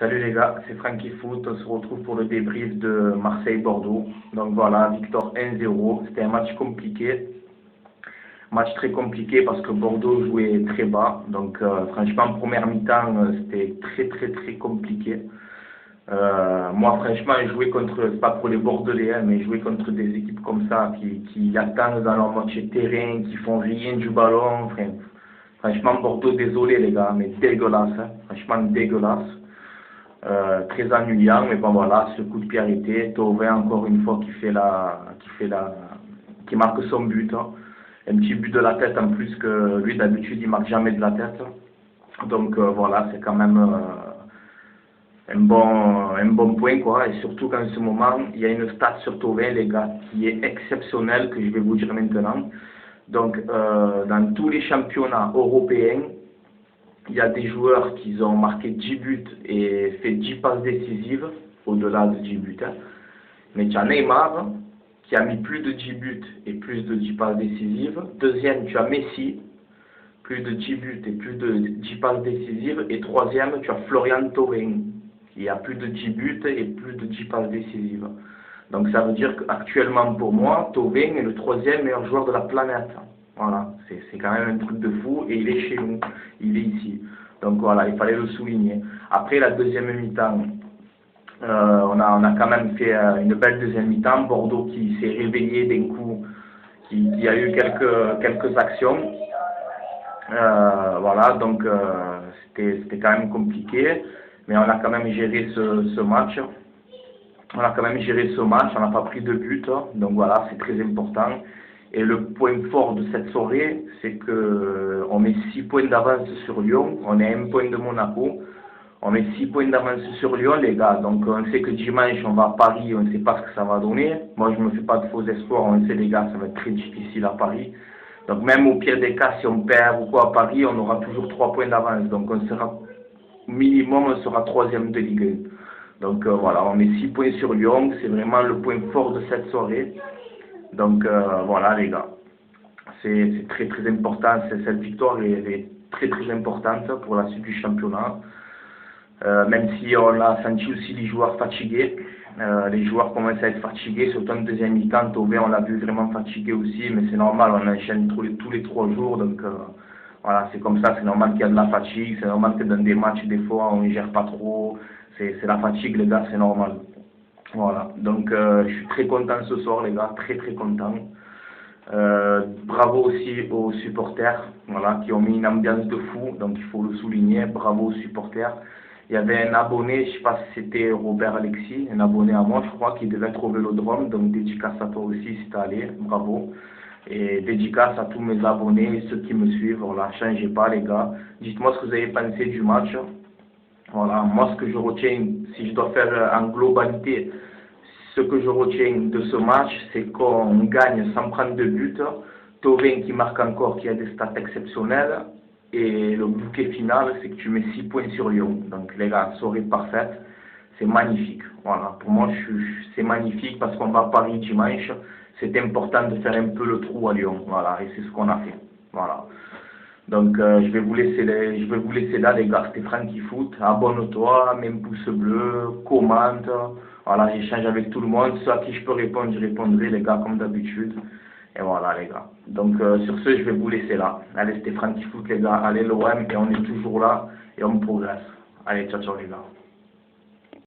Salut les gars, c'est Francky Foot, on se retrouve pour le débrief de Marseille-Bordeaux. Donc voilà, victoire 1-0, c'était un match compliqué, match très compliqué parce que Bordeaux jouait très bas. Donc franchement, en première mi-temps, c'était très compliqué. Moi franchement, jouer contre, c'est pas pour les Bordelais, hein, mais jouer contre des équipes comme ça qui attendent dans leur match terrain, qui font rien du ballon. Franchement, Bordeaux, désolé les gars, mais dégueulasse, hein, franchement dégueulasse. Très ennuyant, mais bon voilà, ce coup de pied arrêté, Thauvin encore une fois qui marque son but, hein. Un petit but de la tête en plus que lui d'habitude il marque jamais de la tête. Donc voilà, c'est quand même un bon point quoi, et surtout qu'en ce moment il y a une stat sur Thauvin les gars qui est exceptionnelle que je vais vous dire maintenant. Donc dans tous les championnats européens, il y a des joueurs qui ont marqué 10 buts et fait 10 passes décisives, au-delà de 10 buts. Hein. Mais tu as Neymar, qui a mis plus de 10 buts et plus de 10 passes décisives. Deuxième, tu as Messi, plus de 10 buts et plus de 10 passes décisives. Et troisième, tu as Florian Thauvin, qui a plus de 10 buts et plus de 10 passes décisives. Donc ça veut dire qu'actuellement, pour moi, Thauvin est le troisième meilleur joueur de la planète. Voilà, c'est quand même un truc de fou et il est chez nous, il est ici. Donc voilà, il fallait le souligner. Après la deuxième mi-temps, on a quand même fait une belle deuxième mi-temps. Bordeaux qui s'est réveillé d'un coup, qui a eu quelques actions. Voilà, donc c'était quand même compliqué, mais on a quand même géré ce match. On a quand même géré ce match, on n'a pas pris de but, donc voilà, c'est très important. Et le point fort de cette soirée, c'est qu'on met 6 points d'avance sur Lyon, on est à 1 point de Monaco, on met 6 points d'avance sur Lyon les gars, donc on sait que dimanche on va à Paris, on ne sait pas ce que ça va donner. Moi je ne me fais pas de faux espoirs, on sait les gars, ça va être très difficile à Paris. Donc même au pire des cas, si on perd ou quoi à Paris, on aura toujours 3 points d'avance, donc on sera minimum, on sera 3e de Ligue 1. Donc voilà, on met 6 points sur Lyon, c'est vraiment le point fort de cette soirée. Donc voilà les gars, c'est très important, cette victoire elle est très importante pour la suite du championnat. Même si on a senti aussi les joueurs fatigués, les joueurs commencent à être fatigués, surtout en deuxième mi-temps. Thauvin on l'a vu vraiment fatigué aussi, mais c'est normal, on enchaîne tous les 3 jours, donc voilà, c'est comme ça, c'est normal qu'il y a de la fatigue, c'est normal que dans des matchs des fois on ne gère pas trop, c'est la fatigue les gars, c'est normal. Voilà, donc je suis très content ce soir les gars, très content. Bravo aussi aux supporters, voilà, qui ont mis une ambiance de fou, donc il faut le souligner, bravo aux supporters. Il y avait un abonné, je ne sais pas si c'était Robert Alexis, un abonné à moi je crois, qui devait être au Vélodrome, donc dédicace à toi aussi si t'es allé, bravo. Et dédicace à tous mes abonnés, ceux qui me suivent, voilà, changez pas les gars. Dites-moi ce que vous avez pensé du match. Voilà, moi ce que je retiens, si je dois faire en globalité, ce que je retiens de ce match, c'est qu'on gagne sans prendre de but. Thauvin qui marque encore, qui a des stats exceptionnelles. Et le bouquet final, c'est que tu mets 6 points sur Lyon. Donc les gars, soirée parfaite, c'est magnifique. Voilà, pour moi, c'est magnifique parce qu'on va à Paris dimanche. C'est important de faire un peu le trou à Lyon. Voilà, et c'est ce qu'on a fait. Voilà. Donc je vais vous laisser là les gars, c'était Francky Foot, abonne-toi, même pouce bleu, commente, voilà, j'échange avec tout le monde, ceux à qui je peux répondre, je répondrai les gars comme d'habitude, et voilà les gars. Donc sur ce, je vais vous laisser là, allez c'était Francky Foot les gars, allez l'OM, et on est toujours là, et on progresse, allez ciao les gars.